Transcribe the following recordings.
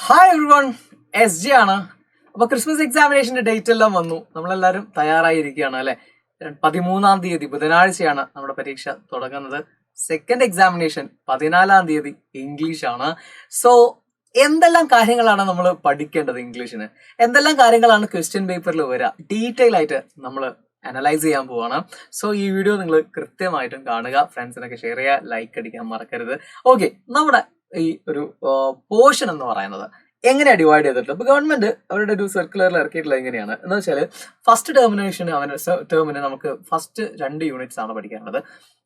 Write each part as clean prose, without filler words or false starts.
Hi everyone, S G ആണ്. അപ്പൊ Christmas എക്സാമിനേഷന്റെ date എല്ലാം വന്നു. നമ്മളെല്ലാവരും തയ്യാറായിരിക്കുകയാണ് അല്ലെ. 13-ാം തീയതി ബുധനാഴ്ചയാണ് നമ്മുടെ പരീക്ഷ തുടങ്ങുന്നത്. സെക്കൻഡ് എക്സാമിനേഷൻ 14-ാം തീയതി ഇംഗ്ലീഷ് ആണ്. സോ എന്തെല്ലാം കാര്യങ്ങളാണ് നമ്മൾ പഠിക്കേണ്ടത് ഇംഗ്ലീഷിന്, എന്തെല്ലാം കാര്യങ്ങളാണ് ക്വസ്റ്റ്യൻ പേപ്പറിൽ വരിക, ഡീറ്റെയിൽ ആയിട്ട് നമ്മൾ അനലൈസ് ചെയ്യാൻ പോവാണ്. സോ ഈ വീഡിയോ നിങ്ങൾ കൃത്യമായിട്ടും കാണുക, ഫ്രണ്ട്സിനൊക്കെ ഷെയർ ചെയ്യുക, ലൈക്ക് അടിക്കാൻ മറക്കരുത്. ഓക്കെ, നമ്മുടെ ഈ ഒരു പോർഷൻ എന്ന് പറയുന്നത് എങ്ങനെയാണ് ഡിവൈഡ് ചെയ്തിട്ടുള്ളത്? ഇപ്പൊ ഗവൺമെന്റ് അവരുടെ ഒരു സർക്കുലറിൽ ഇറക്കിയിട്ടുള്ളത് എങ്ങനെയാണ് എന്ന് വെച്ചാൽ, ഫസ്റ്റ് ടേമിന് നമുക്ക് ഫസ്റ്റ് 2 യൂണിറ്റ്സ് ആണ് പഠിക്കാനുള്ളത്.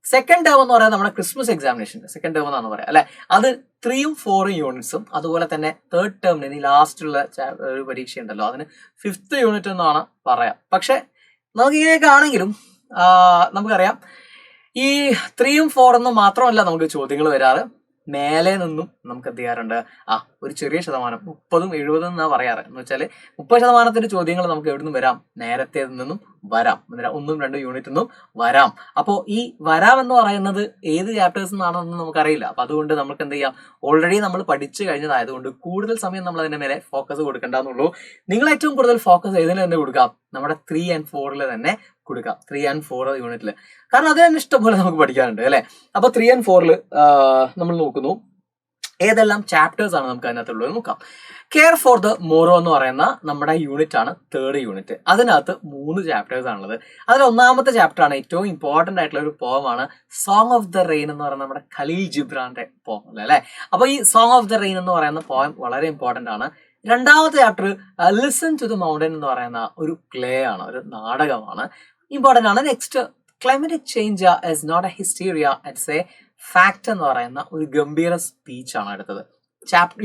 സെക്കൻഡ് ടേം എന്ന് പറയുന്നത് നമ്മുടെ ക്രിസ്മസ് എക്സാമിനേഷൻ സെക്കൻഡ് ടേം എന്നാണ് പറയാം അല്ലെ. അത് 3ഉം 4ഉം യൂണിറ്റ്സും, അതുപോലെ തന്നെ തേർഡ് ടേമിന് ഇനി ലാസ്റ്റുള്ള ഒരു പരീക്ഷ ഉണ്ടല്ലോ, അതിന് 5th യൂണിറ്റ് എന്നാണ് പറയാം. പക്ഷെ നമുക്ക് ഇങ്ങനെയൊക്കെ ആണെങ്കിലും നമുക്കറിയാം ഈ 3ഉം 4ഉം മാത്രമല്ല നമുക്ക് ചോദ്യങ്ങൾ വരാറ്, മേലെ നിന്നും നമുക്ക് എന്ത് ചെയ്യാറുണ്ട്, ഒരു ചെറിയ ശതമാനം 30ഉം 70ഉം എന്നാ പറയാറ്. എന്ന് വെച്ചാൽ 30% ചോദ്യങ്ങൾ നമുക്ക് എവിടെ നിന്നും വരാം, നേരത്തെ നിന്നും വരാം, 1ഉം 2ഉം യൂണിറ്റിൽ നിന്നും വരാം. അപ്പോൾ ഈ വരാം എന്ന് പറയുന്നത് ഏത് ചാപ്റ്റേഴ്സ് നിന്നാണെന്ന് നമുക്കറിയില്ല. അപ്പൊ അതുകൊണ്ട് നമുക്ക് എന്ത് ചെയ്യാം, ഓൾറെഡി നമ്മൾ പഠിച്ചു കഴിഞ്ഞതായതുകൊണ്ട് കൂടുതൽ സമയം നമ്മൾ അതിന്റെ മേലെ ഫോക്കസ് കൊടുക്കേണ്ടെന്നുള്ളൂ. നിങ്ങൾ ഏറ്റവും കൂടുതൽ ഫോക്കസ് ഏതിന് തന്നെ കൊടുക്കാം, നമ്മുടെ 3 and 4 തന്നെ കൊടുക്കാം. 3 and 4 യൂണിറ്റിൽ, കാരണം അത് തന്നെ ഇഷ്ടംപോലെ നമുക്ക് പഠിക്കാനുണ്ട് അല്ലെ. അപ്പൊ 3 and 4 നമ്മൾ നോക്കുന്നു ഏതെല്ലാം ചാപ്റ്റേഴ്സ് ആണ് നമുക്ക് അതിനകത്തുള്ളത് നോക്കാം. കെയർ ഫോർ ദ മോറോ എന്ന് പറയുന്ന നമ്മുടെ യൂണിറ്റ് ആണ് തേർഡ് യൂണിറ്റ്. അതിനകത്ത് 3 ചാപ്റ്റേഴ്സ് ആണുള്ളത്. അതിൽ ഒന്നാമത്തെ ചാപ്റ്റർ ആണ് ഏറ്റവും ഇമ്പോർട്ടന്റ് ആയിട്ടുള്ള ഒരു പോമാണ് സോങ് ഓഫ് ദ റെയിൻ എന്ന് പറയുന്ന നമ്മുടെ ഖലീൽ ജിബ്രാന്റെ പോം അല്ലെ. അപ്പൊ ഈ സോങ് ഓഫ് ദ റെയിൻ എന്ന് പറയുന്ന പോയം വളരെ ഇമ്പോർട്ടന്റ് ആണ്. രണ്ടാമത്തെ chapter listen to the mountain എന്ന് പറയുന്ന ഒരു പ്ലേ ആണ്, ഒരു നാടകമാണ്, ഇമ്പോർട്ടന്റ് ആണ്. Next climatic change is not a hysteria, it's a fact എന്ന് പറയുന്ന ഒരു ഗംഭീര സ്പീച്ച് ആണ് അടുത്തത്.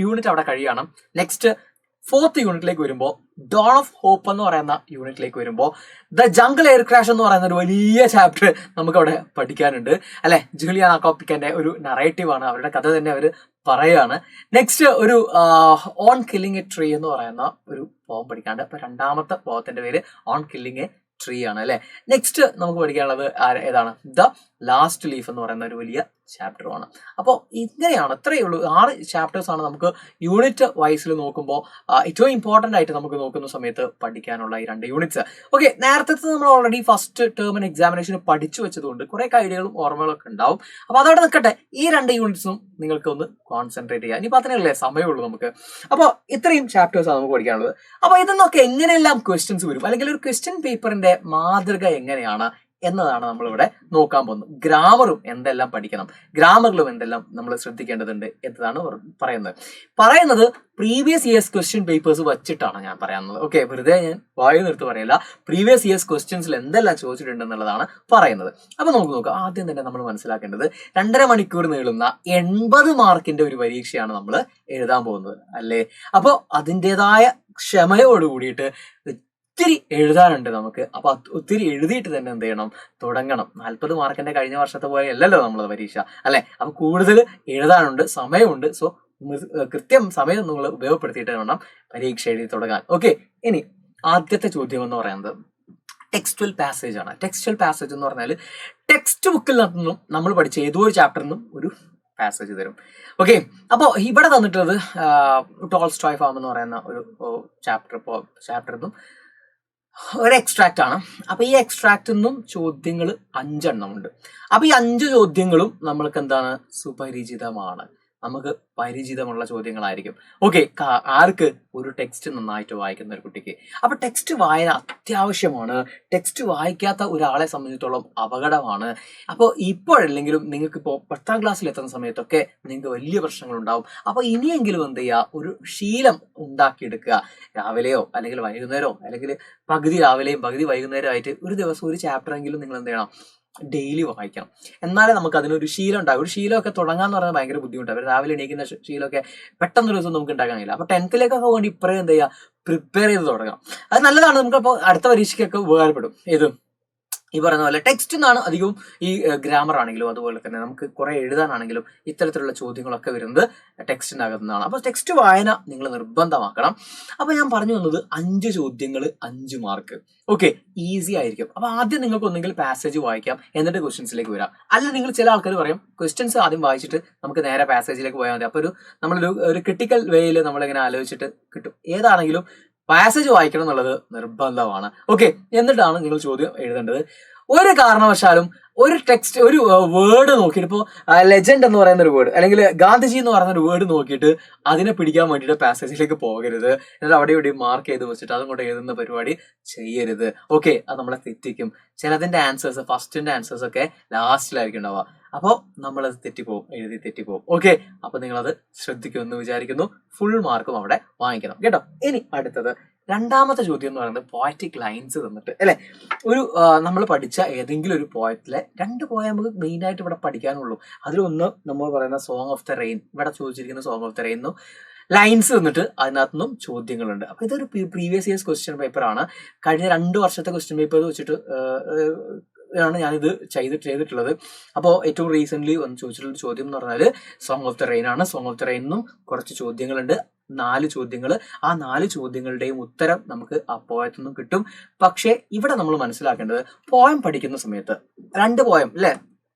യൂണിറ്റ് അവിടെ കഴിയണം. നെക്സ്റ്റ് 4th യൂണിറ്റിലേക്ക് വരുമ്പോൾ ഡോൺ ഓഫ് ഹോപ്പ് എന്ന് പറയുന്ന യൂണിറ്റിലേക്ക് വരുമ്പോൾ ദ ജംഗിൾ എയർ ക്രാഷ് എന്ന് പറയുന്ന ഒരു വലിയ ചാപ്റ്റർ നമുക്ക് അവിടെ പഠിക്കാനുണ്ട് അല്ലെ. ജൂലിയാന കോപ്പിക്കന്റെ ഒരു നറേറ്റീവ് ആണ്, അവരുടെ കഥ തന്നെ അവർ പറയാണ്. നെക്സ്റ്റ് ഒരു ഓൺ കില്ലിംഗ് എ ട്രീ എന്ന് പറയുന്ന ഒരു പോം പഠിക്കാണ്ട്. അപ്പൊ രണ്ടാമത്തെ പോത്തിന്റെ പേര് ഓൺ കില്ലിംഗ് എ ട്രീ ആണ് അല്ലെ. നെക്സ്റ്റ് നമുക്ക് പഠിക്കാനുള്ളത് ഏതാണ്, ദ ലാസ്റ്റ് ലീഫ് എന്ന് പറയുന്ന ഒരു വലിയ ചാപ്റ്ററുമാണ്. അപ്പോൾ ഇങ്ങനെയാണ്, ഇത്രയേ ഉള്ളൂ. 6 ചാപ്റ്റേഴ്സ് ആണ് നമുക്ക് യൂണിറ്റ് വൈസിൽ നോക്കുമ്പോൾ ഏറ്റവും ഇമ്പോർട്ടന്റ് ആയിട്ട് നമുക്ക് നോക്കുന്ന സമയത്ത് പഠിക്കാനുള്ള ഈ 2 യൂണിറ്റ്സ്. ഓക്കെ, നേരത്തെ നമ്മൾ ഓൾറെഡി ഫസ്റ്റ് ടേമിന് എക്സാമിനേഷന് പഠിച്ചു വെച്ചതുകൊണ്ട് കുറെ ഐഡിയകളും ഓർമ്മകളൊക്കെ ഉണ്ടാവും. അപ്പൊ അതോടെ നിൽക്കട്ടെ, ഈ 2 യൂണിറ്റ്സും നിങ്ങൾക്ക് ഒന്ന് കോൺസെൻട്രേറ്റ് ചെയ്യാം. ഇനിയിപ്പോൾ അത്രയല്ലേ സമയമുള്ളൂ നമുക്ക്. അപ്പോൾ ഇത്രയും ചാപ്റ്റേഴ്സ് ആണ് നമുക്ക് പഠിക്കാനുള്ളത്. അപ്പൊ ഇതെന്നൊക്കെ എങ്ങനെയെല്ലാം ക്വസ്റ്റ്യൻസ് വരും, അല്ലെങ്കിൽ ഒരു ക്വസ്റ്റ്യൻ പേപ്പറിന്റെ മാതൃക എങ്ങനെയാണ് എന്നതാണ് നമ്മളിവിടെ നോക്കാൻ പോകുന്നത്. ഗ്രാമറും എന്തെല്ലാം പഠിക്കണം, ഗ്രാമറിലും എന്തെല്ലാം നമ്മൾ ശ്രദ്ധിക്കേണ്ടതുണ്ട് എന്നതാണ് പറയുന്നത്. പ്രീവിയസ് ഇയേഴ്സ് ക്വസ്റ്റ്യൻ പേപ്പേഴ്സ് വെച്ചിട്ടാണ് ഞാൻ പറയുന്നത്. ഓക്കെ, വെറുതെ ഞാൻ വായു നിർത്തി പറയില്ല. പ്രീവിയസ് ഇയേഴ്സ് ക്വസ്റ്റ്യൻസിൽ എന്തെല്ലാം ചോദിച്ചിട്ടുണ്ട് എന്നുള്ളതാണ് പറയുന്നത്. അപ്പൊ നമുക്ക് നോക്കാം. ആദ്യം തന്നെ നമ്മൾ മനസ്സിലാക്കേണ്ടത് 2.5 മണിക്കൂർ നീളുന്ന 80 മാർക്കിന്റെ ഒരു പരീക്ഷയാണ് നമ്മൾ എഴുതാൻ പോകുന്നത് അല്ലേ. അപ്പോൾ അതിൻ്റെതായ ക്ഷമയോട് കൂടിയിട്ട് ഒത്തിരി എഴുതാനുണ്ട് നമുക്ക്. അപ്പൊ ഒത്തിരി എഴുതിയിട്ട് തന്നെ എന്ത് ചെയ്യണം, തുടങ്ങണം. 40 മാർക്കിന്റെ കഴിഞ്ഞ വർഷത്തെ പോലെ അല്ലല്ലോ നമ്മളത് പരീക്ഷ അല്ലെ. അപ്പൊ കൂടുതൽ എഴുതാനുണ്ട്, സമയമുണ്ട്. സോ കൃത്യം സമയം നിങ്ങൾ ഉപയോഗപ്പെടുത്തിയിട്ട് വേണം പരീക്ഷ എഴുതി തുടങ്ങാൻ. ഓക്കെ, ഇനി ആദ്യത്തെ ചോദ്യം എന്ന് പറയുന്നത് ടെക്സ്റ്റുവൽ പാസേജ് ആണ്. ടെക്സ്റ്റുവൽ പാസേജ് എന്ന് പറഞ്ഞാൽ ടെക്സ്റ്റ് ബുക്കിൽ നിന്നും നമ്മൾ പഠിച്ച ഏതോ ഒരു ചാപ്റ്ററിൽ നിന്നും ഒരു പാസേജ് തരും. ഓക്കെ, അപ്പോൾ ഇവിടെ തന്നിട്ടുള്ളത് ടോൾസ്റ്റോയ് ഫാം എന്ന് പറയുന്ന ഒരു ചാപ്റ്ററിൽ നിന്നും ഒരു എക്സ്ട്രാക്റ്റ് ആണ്. അപ്പൊ ഈ എക്സ്ട്രാക്റ്റിൽ നിന്നും ചോദ്യങ്ങൾ 5 എണ്ണം ഉണ്ട്. അപ്പൊ ഈ 5 ചോദ്യങ്ങളും നമ്മൾക്ക് എന്താണ്, സുപരിചിതമാണ്, നമുക്ക് പരിചിതമുള്ള ചോദ്യങ്ങളായിരിക്കും. ഓക്കെ, ആർക്ക്, ഒരു ടെക്സ്റ്റ് നന്നായിട്ട് വായിക്കുന്ന ഒരു കുട്ടിക്ക്. അപ്പൊ ടെക്സ്റ്റ് വായന അത്യാവശ്യമാണ്. ടെക്സ്റ്റ് വായിക്കാത്ത ഒരാളെ സംബന്ധിച്ചിടത്തോളം അപകടമാണ്. അപ്പോൾ ഇപ്പോഴല്ലെങ്കിലും നിങ്ങൾക്ക് ഇപ്പോൾ 10ാം ക്ലാസ്സിൽ എത്തുന്ന സമയത്തൊക്കെ നിങ്ങൾക്ക് വലിയ പ്രശ്നങ്ങൾ ഉണ്ടാവും. അപ്പൊ ഇനിയെങ്കിലും എന്ത് ചെയ്യുക, ഒരു ശീലം ഉണ്ടാക്കിയെടുക്കുക. രാവിലെയോ അല്ലെങ്കിൽ വൈകുന്നേരമോ അല്ലെങ്കിൽ പകുതി രാവിലെയും പകുതി വൈകുന്നേരം ആയിട്ട് ഒരു ദിവസം ഒരു ചാപ്റ്റർ എങ്കിലും നിങ്ങൾ എന്ത് ചെയ്യണം, ഡെയിലി വായിക്കണം. എന്നാലേ നമുക്ക് അതിനൊരു ശീലം ഉണ്ടാകും. ഒരു ശീലമൊക്കെ തുടങ്ങാന്ന് പറഞ്ഞാൽ ഭയങ്കര ബുദ്ധിമുട്ടാണ്. അവർ രാവിലെ എണീക്കുന്ന ശീലമൊക്കെ പെട്ടെന്നൊരു ദിവസം നമുക്ക് ഉണ്ടാക്കാൻ കഴിയില്ല. അപ്പൊ 10th വേണ്ടി ഇപ്പറേ എന്ത് ചെയ്യുക, പ്രിപ്പയർ ചെയ്ത് തുടങ്ങാം. അത് നല്ലതാണ്. നമുക്കപ്പോൾ അടുത്ത പരീക്ഷയ്ക്കൊക്കെ ഉപകാരപ്പെടും. ഏതും ഈ പറയുന്ന പോലെ ടെക്സ്റ്റ് എന്നാണ് അധികവും ഈ ഗ്രാമർ ആണെങ്കിലും അതുപോലെ തന്നെ നമുക്ക് കുറെ എഴുതാനാണെങ്കിലും ഇത്തരത്തിലുള്ള ചോദ്യങ്ങളൊക്കെ വരുന്നത് ടെക്സ്റ്റിന്റെ അകത്തുനിന്നാണ്. അപ്പൊ ടെക്സ്റ്റ് വായന നിങ്ങൾ നിർബന്ധമാക്കണം. അപ്പൊ ഞാൻ പറഞ്ഞു വന്നത് 5 ചോദ്യങ്ങൾ 5 മാർക്ക്. ഓക്കെ, ഈസി ആയിരിക്കും. അപ്പൊ ആദ്യം നിങ്ങൾക്ക് ഒന്നെങ്കിൽ പാസേജ് വായിക്കാം, എന്നിട്ട് ക്വസ്റ്റ്യൻസിലേക്ക് വരാം. അല്ല നിങ്ങൾ ചില ആൾക്കാർ പറയും ക്വസ്റ്റ്യൻസ് ആദ്യം വായിച്ചിട്ട് നമുക്ക് നേരെ പാസേജിലേക്ക് പോയാൽ മതി. അപ്പൊ നമ്മളൊരു ക്രിട്ടിക്കൽ വേയിൽ നമ്മളിങ്ങനെ ആലോചിച്ചിട്ട് കിട്ടും. ഏതാണെങ്കിലും പാസേജ് വായിക്കണം എന്നുള്ളത് നിർബന്ധമാണ്. ഓക്കെ, എന്നിട്ടാണ് നിങ്ങൾ ചോദ്യം എഴുതേണ്ടത്. ഒരു കാരണവശാലും ഒരു ടെക്സ്റ്റ് ഒരു വേർഡ് നോക്കിയിട്ട് ഇപ്പോൾ ലെജൻഡ് എന്ന് പറയുന്ന ഒരു വേർഡ് അല്ലെങ്കിൽ ഗാന്ധിജി എന്ന് പറയുന്ന ഒരു വേർഡ് നോക്കിയിട്ട് അതിനെ പിടിക്കാൻ വേണ്ടിയിട്ട് പാസേജിലേക്ക് പോകരുത്. എന്നിട്ട് അവിടെ ഇവിടെ മാർക്ക് ചെയ്ത് വെച്ചിട്ട് അതും കൊണ്ട് എഴുതുന്ന പരിപാടി ചെയ്യരുത്. ഓക്കെ, അത് നമ്മളെ തെറ്റിക്കും. ചിലതിന്റെ ആൻസേഴ്സ് ഫസ്റ്റിന്റെ ആൻസേഴ്സ് ഒക്കെ ലാസ്റ്റിലായിരിക്കും ഉണ്ടാവുക. അപ്പോൾ നമ്മളത് എഴുതി തെറ്റിപ്പോവും. ഓക്കെ, അപ്പൊ നിങ്ങളത് ശ്രദ്ധിക്കുമെന്ന് വിചാരിക്കുന്നു. ഫുൾ മാർക്കും അവിടെ വാങ്ങിക്കണം കേട്ടോ. ഇനി അടുത്തത് രണ്ടാമത്തെ ചോദ്യം എന്ന് പറയുന്നത് പോയറ്റിക് ലൈൻസ് തന്നിട്ട് അല്ലെ, നമ്മൾ പഠിച്ച ഏതെങ്കിലും ഒരു പോയറ്റിലെ 2 പോയം നമുക്ക് മെയിൻ ആയിട്ട് ഇവിടെ പഠിക്കാനുള്ളൂ. അതിലൊന്ന് നമ്മൾ പറയുന്ന സോങ് ഓഫ് ദ റെയിൻ, ഇവിടെ ചോദിച്ചിരിക്കുന്ന song of the rain lines തന്നിട്ട് അതിനകത്തുനിന്നും ചോദ്യങ്ങളുണ്ട്. അപ്പൊ ഇതൊരു പ്രീവിയസ് ഇയേഴ്സ് ക്വസ്റ്റ്യൻ പേപ്പർ ആണ്. കഴിഞ്ഞ 2 വർഷത്തെ ക്വസ്റ്റ്യൻ പേപ്പർ വെച്ചിട്ട് ാണ് ഞാനിത് ചെയ്തിട്ടുള്ളത്. അപ്പോൾ ഏറ്റവും റീസെന്റ് വന്ന് ചോദിച്ചിട്ടുള്ള ചോദ്യം എന്ന് പറഞ്ഞാൽ സോങ് ഓഫ് ദ റെയിൻ ആണ്. സോങ് ഓഫ് ദ റെയിനും കുറച്ച് ചോദ്യങ്ങളുണ്ട്, 4 ചോദ്യങ്ങൾ. ആ 4 ചോദ്യങ്ങളുടെയും ഉത്തരം നമുക്ക് ആ പോയത്തിൽ നിന്നും കിട്ടും. പക്ഷെ ഇവിടെ നമ്മൾ മനസ്സിലാക്കേണ്ടത് പോയം പഠിക്കുന്ന സമയത്ത് 2 പോയം അല്ലെ,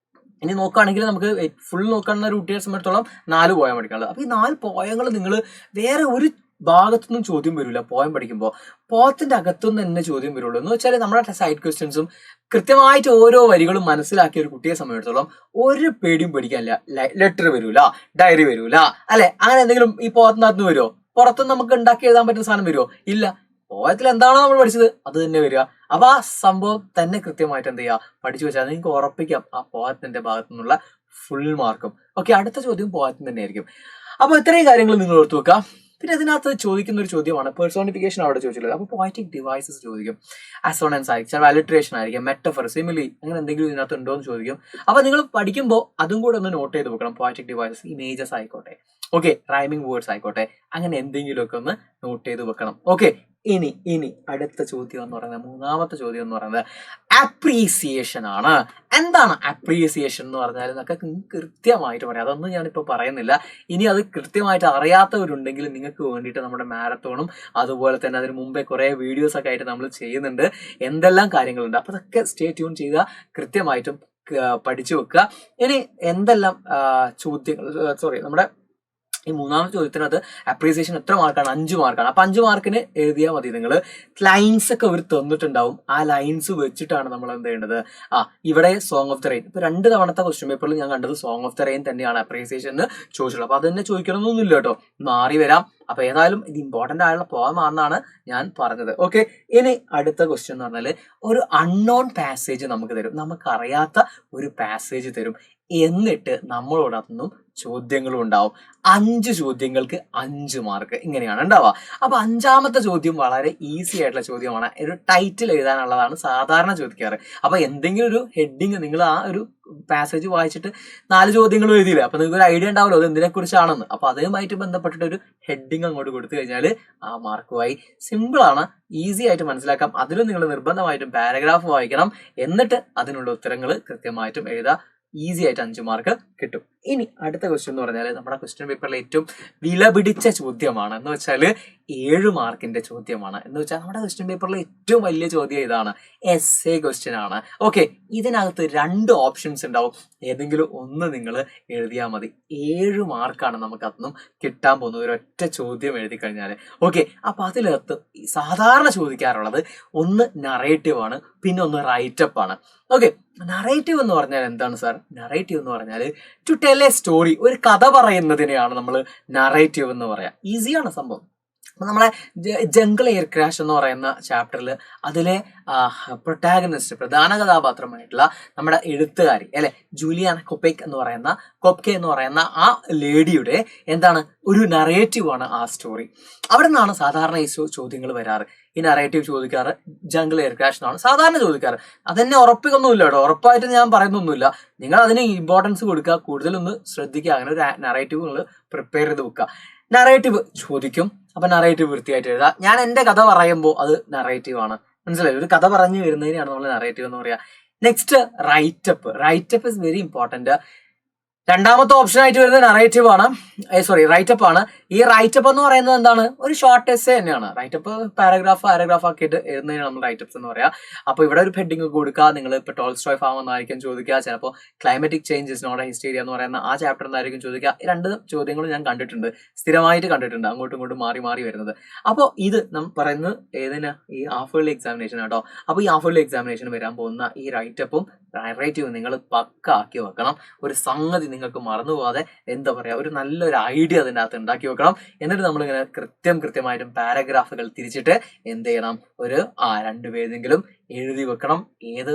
ഇനി നോക്കുകയാണെങ്കിൽ നമുക്ക് ഫുൾ നോക്കുന്ന ഒരു കുട്ടിയെ സംബന്ധിച്ചിടത്തോളം 4 പോയം പഠിക്കാനുള്ളത്. അപ്പൊ ഈ 4 പോയങ്ങൾ നിങ്ങൾ വേറെ ഒരു ഭാഗത്തുനിന്നും ചോദ്യം വരില്ല. പോയം പഠിക്കുമ്പോൾ പോയത്തിന്റെ അകത്തുനിന്ന് തന്നെ ചോദ്യം വരുള്ളൂ. എന്ന് വെച്ചാൽ നമ്മുടെ സൈഡ് ക്വസ്റ്റ്യൻസും കൃത്യമായിട്ട് ഓരോ വരികളും മനസ്സിലാക്കിയ ഒരു കുട്ടിയെ സംബന്ധിച്ചിടത്തോളം ഒരു പേടിയും പേടിക്കാനില്ല. ലെറ്റർ വരൂല, ഡയറി വരൂല അല്ലെ, അങ്ങനെ എന്തെങ്കിലും ഈ പോയത്തിനകത്ത് വരുമോ? പുറത്തുനിന്ന് നമുക്ക് ഉണ്ടാക്കി എഴുതാൻ പറ്റുന്ന സാധനം വരുമോ? ഇല്ല. പോയത്തിൽ എന്താണോ നമ്മൾ പഠിച്ചത് അത് തന്നെ വരിക. അപ്പൊ ആ സംഭവം തന്നെ കൃത്യമായിട്ട് എന്ത് ചെയ്യുക, പഠിച്ചു വെച്ചാൽ നിങ്ങൾക്ക് ഉറപ്പിക്കാം ആ പോയത്തിന്റെ ഭാഗത്തു നിന്നുള്ള ഫുൾ മാർക്കും. ഓക്കെ, അടുത്ത ചോദ്യം പോയത്തിന് തന്നെ ആയിരിക്കും. അപ്പൊ ഇത്രയും കാര്യങ്ങൾ നിങ്ങൾ ഓർത്തു വെക്കുക. പിന്നെ അതിനകത്ത് ചോദിക്കുന്ന ഒരു ചോദ്യമാണ് പേഴ്സോണിഫിക്കേഷൻ അവിടെ ചോദിച്ചിട്ടുള്ളത്. അപ്പോൾ പോയറ്റിക് ഡിവൈസസ് ചോദിക്കും, അസോണൻസ് ആയിരിക്കും, ചില അലിട്രേഷൻ ആയിരിക്കും, മെറ്റഫർ, സിമിലി, അങ്ങനെ എന്തെങ്കിലും ഇതിനകത്ത് ഉണ്ടോ എന്ന് ചോദിക്കും. അപ്പൊ നിങ്ങൾ പഠിക്കുമ്പോൾ അതും കൂടെ ഒന്ന് നോട്ട് ചെയ്ത് വെക്കണം. പോയറ്റിക് ഡിവൈസസ്, ഇമേജസ് ആയിക്കോട്ടെ, ഓക്കെ, റൈമിംഗ് വേർഡ്സ് ആയിക്കോട്ടെ, അങ്ങനെ എന്തെങ്കിലുമൊക്കെ ഒന്ന് നോട്ട് ചെയ്ത് വെക്കണം. ഓക്കെ, ഇനി അടുത്ത ചോദ്യം എന്ന് പറയുന്നത്, 3ാമത്തെ ചോദ്യം എന്ന് പറയുന്നത് അപ്രീസിയേഷൻ ആണ്. എന്താണ് അപ്രീസിയേഷൻ എന്ന് പറഞ്ഞാൽ എന്നൊക്കെ കൃത്യമായിട്ട് പറയാം. അതൊന്നും ഞാനിപ്പോൾ പറയുന്നില്ല. ഇനി അത് കൃത്യമായിട്ട് അറിയാത്തവരുണ്ടെങ്കിൽ നിങ്ങൾക്ക് വേണ്ടിയിട്ട് നമ്മുടെ മാരത്തോണും അതുപോലെ തന്നെ അതിന് മുമ്പേ കുറേ വീഡിയോസ് ഒക്കെ ആയിട്ട് നമ്മൾ ചെയ്യുന്നുണ്ട്. എന്തെല്ലാം കാര്യങ്ങളുണ്ട്, അപ്പൊ അതൊക്കെ സ്റ്റേ ട്യൂൺ ചെയ്താൽ കൃത്യമായിട്ടും പഠിച്ചു വെക്കുക. ഇനി എന്തെല്ലാം ചോദ്യങ്ങൾ നമ്മുടെ ഈ 3ാമത്തെ ചോദ്യത്തിനകത്ത് അപ്രീസിയേഷൻ എത്ര മാർക്കാണ്? 5 മാർക്കാണ്. അപ്പൊ 5 മാർക്കിന് എഴുതിയാൽ മതി. നിങ്ങൾ ലൈൻസ് ഒക്കെ അവർ തന്നിട്ടുണ്ടാവും. ആ ലൈൻസ് വെച്ചിട്ടാണ് നമ്മൾ എന്ത് ചെയ്യേണ്ടത്. ഇവിടെ സോങ് ഓഫ് ദ റെയിൻ, ഇപ്പൊ 2 തവണത്തെ ക്വസ്റ്റ്യൻ പേപ്പറിൽ ഞാൻ കണ്ടത് സോങ് ഓഫ് ദ റെയിൻ തന്നെയാണ് അപ്രീസിയേഷൻ ചോദിച്ചിട്ടുള്ളത്. അപ്പൊ അത് തന്നെ ചോദിക്കണമെന്നൊന്നുമില്ല കേട്ടോ, മാറി വരാം. അപ്പൊ ഏതായാലും ഇത് ഇമ്പോർട്ടന്റ് ആയുള്ള പോയമാണെന്നാണ് ഞാൻ പറഞ്ഞത്. ഓക്കെ, ഇനി അടുത്ത ക്വസ്റ്റ്യൻ എന്ന് പറഞ്ഞാൽ ഒരു അൺനോൺ പാസേജ് നമുക്ക് തരും, നമുക്കറിയാത്ത ഒരു പാസേജ് തരും. എന്നിട്ട് നമ്മളോട് അതൊന്നും ചോദ്യങ്ങളും ഉണ്ടാവും. 5 ചോദ്യങ്ങൾക്ക് 5 മാർക്ക്, ഇങ്ങനെയാണ് ഉണ്ടാവുക. അപ്പൊ 5ാമത്തെ ചോദ്യം വളരെ ഈസി ആയിട്ടുള്ള ചോദ്യമാണ്. ഒരു ടൈറ്റിൽ എഴുതാനുള്ളതാണ് സാധാരണ ചോദിക്കാറ്. അപ്പൊ എന്തെങ്കിലും ഒരു ഹെഡിങ്, നിങ്ങൾ ആ ഒരു പാസേജ് വായിച്ചിട്ട് 4 ചോദ്യങ്ങളും എഴുതിയില്ല, അപ്പൊ നിങ്ങൾക്ക് ഒരു ഐഡിയ ഉണ്ടാവുമല്ലോ അത് എന്തിനെ കുറിച്ചാണെന്ന്. അപ്പൊ അതുമായിട്ട് ബന്ധപ്പെട്ടിട്ട് ഒരു ഹെഡിങ് അങ്ങോട്ട് കൊടുത്തു കഴിഞ്ഞാൽ ആ മാർക്കുമായി. സിമ്പിൾ ആണ്, ഈസി ആയിട്ട് മനസ്സിലാക്കാം. അതിലും നിങ്ങൾ നിർബന്ധമായിട്ടും പാരഗ്രാഫ് വായിക്കണം, എന്നിട്ട് അതിനുള്ള ഉത്തരങ്ങൾ കൃത്യമായിട്ടും എഴുതാം. ഈസി ആയിട്ട് 5 മാർക്ക് കിട്ടും. ഇനി അടുത്ത ക്വസ്റ്റ്യൻ എന്ന് പറഞ്ഞാൽ നമ്മുടെ ക്വസ്റ്റ്യൻ പേപ്പറിലെ ഏറ്റവും വിലപിടിച്ച ചോദ്യമാണ്. എന്ന് വെച്ചാൽ 7 മാർക്കിന്റെ ചോദ്യമാണ്. എന്ന് വെച്ചാൽ നമ്മുടെ ക്വസ്റ്റ്യൻ പേപ്പറിലെ ഏറ്റവും വലിയ ചോദ്യം ഇതാണ്, എസ്സേ ക്വസ്റ്റ്യൻ ആണ്. ഓക്കെ, ഇതിനകത്ത് 2 ഓപ്ഷൻസ് ഉണ്ടാവും, ഏതെങ്കിലും ഒന്ന് നിങ്ങൾ എഴുതിയാൽ മതി. 7 മാർക്കാണ് നമുക്ക് അതൊന്നും കിട്ടാൻ പോകുന്നത് ഒരൊറ്റ ചോദ്യം എഴുതി കഴിഞ്ഞാൽ. ഓക്കെ, അപ്പൊ അതിനകത്ത് സാധാരണ ചോദിക്കാറുള്ളത് ഒന്ന് നറേറ്റീവ് ആണ്, പിന്നെ ഒന്ന് റൈറ്റപ്പ് ആണ്. ഓക്കെ, നറേറ്റീവ് എന്ന് പറഞ്ഞാൽ എന്താണ് സാർ? നറേറ്റീവ് എന്ന് പറഞ്ഞാൽ ടു ടെൽ എ സ്റ്റോറി, ഒരു കഥ പറയുന്നതിനെയാണ് നമ്മൾ നറേറ്റീവ് എന്ന് പറയാം. ഈസിയാണ് സംഭവം. അപ്പൊ നമ്മളെ ജംഗിൾ എയർ ക്രാഷ് എന്ന് പറയുന്ന ചാപ്റ്ററിൽ അതിലെ പ്രൊട്ടാഗനിസ്റ്റ്, പ്രധാന കഥാപാത്രമായിട്ടുള്ള നമ്മുടെ എഴുത്തുകാരി അല്ലെ, ജൂലിയാന കൊപ്കെ എന്ന് പറയുന്ന ആ ലേഡിയുടെ എന്താണ് ഒരു നറേറ്റീവ് ആണ് ആ സ്റ്റോറി. അവിടെ നിന്നാണ് സാധാരണ ഈ ചോദ്യങ്ങൾ വരാറ്. ഈ നറേറ്റീവ് ചോദിക്കാറ് ജംഗിൾ എയർ ക്രാഷ് എന്നാണ് സാധാരണ ചോദിക്കാറ്. അതെന്നെ ഉറപ്പിക്കൊന്നുമില്ല കേട്ടോ, ഉറപ്പായിട്ട് ഞാൻ പറയുന്നൊന്നുമില്ല. നിങ്ങൾ അതിന് ഇമ്പോർട്ടൻസ് കൊടുക്കുക, കൂടുതലൊന്ന് ശ്രദ്ധിക്കുക. അങ്ങനെ ഒരു നറേറ്റീവ് നിങ്ങൾ പ്രിപ്പയർ ചെയ്ത് വെക്കുക. നറേറ്റീവ് ചോദിക്കും, അപ്പൊ നറേറ്റീവ് വൃത്തിയായിട്ട് എഴുതുക. ഞാൻ എന്റെ കഥ പറയുമ്പോൾ അത് നറേറ്റീവ് ആണ്, മനസ്സിലായി? ഒരു കഥ പറഞ്ഞു വരുന്നതിനാണ് നമ്മൾ നറേറ്റീവ് എന്ന് പറയാ. Next writeup is very important. രണ്ടാമത്തെ ഓപ്ഷൻ ആയിട്ട് വരുന്നത് നറേറ്റീവ് ആണ്, റൈറ്റപ്പ് ആണ്. ഈ റൈറ്റപ്പ് എന്ന് പറയുന്നത് എന്താണ്? ഒരു ഷോർട്ട് എസ്സേ തന്നെയാണ്. റൈറ്റപ്പ് പാരഗ്രാഫ് ആക്കിയിട്ട് എഴുതുന്നതിന് നമ്മൾ റൈറ്റപ്സ് എന്ന് പറയാം. അപ്പൊ ഇവിടെ ഒരു ഹെഡിങ് കൊടുക്കുക. നിങ്ങൾ ഇപ്പൊ ടോൾസ്റ്റോയ് ഫാം എന്നായിരിക്കും ചോദിക്കുക, ചിലപ്പോൾ climatic changes not a hysteria എന്ന് പറയുന്ന ആ ചാപ്റ്റർ എന്നായിരിക്കും ചോദിക്കുക. ഈ രണ്ട് ചോദ്യങ്ങളും ഞാൻ കണ്ടിട്ടുണ്ട്, സ്ഥിരമായിട്ട് കണ്ടിട്ടുണ്ട്, അങ്ങോട്ടും ഇങ്ങോട്ടും മാറി വരുന്നത്. അപ്പോൾ ഇത് നമ്മൾ പറയുന്നത് ഏതിനാ? ഈ ഹാഫ് ഇയർലി എക്സാമിനേഷൻ കേട്ടോ. അപ്പൊ ഈ ഹാഫ് ഇയർലി എക്സാമിനേഷൻ വരാൻ പോകുന്ന ഈ റൈറ്റപ്പും നറേറ്റീവും നിങ്ങൾ പക്ക ആക്കി വെക്കണം. ഒരു സംഗതി നിങ്ങൾക്ക് മറന്നു പോകാതെ എന്താ പറയാ, ഒരു നല്ലൊരു ഐഡിയ അതിൻ്റെ അകത്ത് ഉണ്ടാക്കി വെക്കണം. എന്നിട്ട് നമ്മളിങ്ങനെ കൃത്യമായിട്ടും പാരഗ്രാഫുകൾ തിരിച്ചിട്ട് എന്ത് ചെയ്യണം? ഒരു 2 പേജെങ്കിലും എഴുതി വെക്കണം. ഏത്